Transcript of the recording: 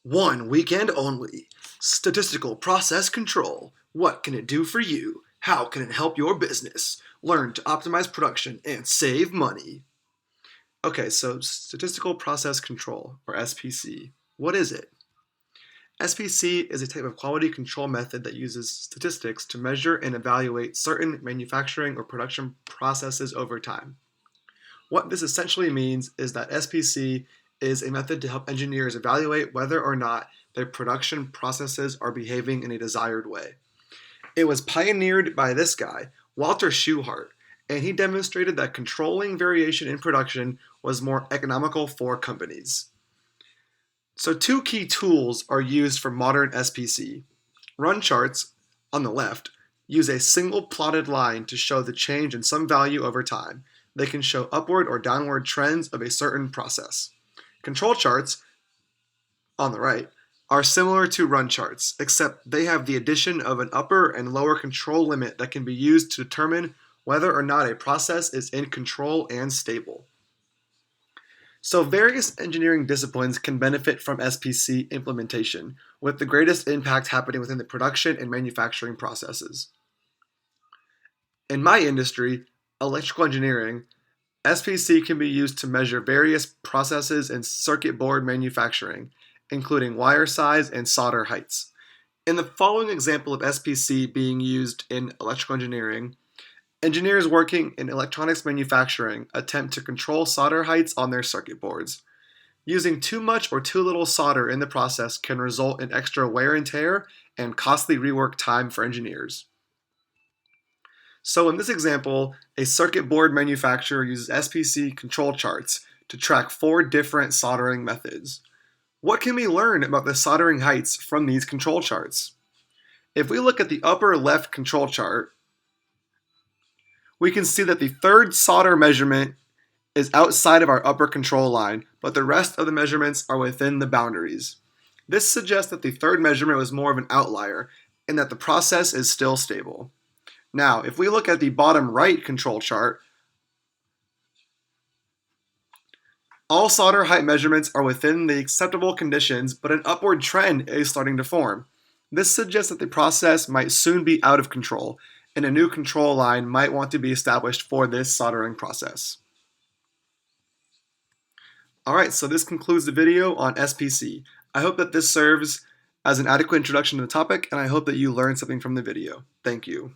One weekend only. Statistical Process Control. What can it do for you? How can it help your business? Learn to optimize production and save money. Okay, so Statistical Process Control, or SPC. What is it? SPC is a type of quality control method that uses statistics to measure and evaluate certain manufacturing or production processes over time. What this essentially means is that SPC is a method to help engineers evaluate whether or not their production processes are behaving in a desired way. It was pioneered by this guy, Walter Schuhart, and he demonstrated that controlling variation in production was more economical for companies. So two key tools are used for modern SPC. Run charts, on the left, use a single plotted line to show the change in some value over time. They can show upward or downward trends of a certain process. Control charts, on the right, are similar to run charts, except they have the addition of an upper and lower control limit that can be used to determine whether or not a process is in control and stable. So various engineering disciplines can benefit from SPC implementation, with the greatest impact happening within the production and manufacturing processes. In my industry, electrical engineering, SPC can be used to measure various processes in circuit board manufacturing, including wire size and solder heights. In the following example of SPC being used in electrical engineering, engineers working in electronics manufacturing attempt to control solder heights on their circuit boards. Using too much or too little solder in the process can result in extra wear and tear and costly rework time for engineers. So in this example, a circuit board manufacturer uses SPC control charts to track 4 different soldering methods. What can we learn about the soldering heights from these control charts? If we look at the upper left control chart, we can see that the third solder measurement is outside of our upper control line, but the rest of the measurements are within the boundaries. This suggests that the third measurement was more of an outlier and that the process is still stable. Now, if we look at the bottom right control chart, all solder height measurements are within the acceptable conditions, but an upward trend is starting to form. This suggests that the process might soon be out of control, and a new control line might want to be established for this soldering process. Alright, so this concludes the video on SPC. I hope that this serves as an adequate introduction to the topic, and I hope that you learned something from the video. Thank you.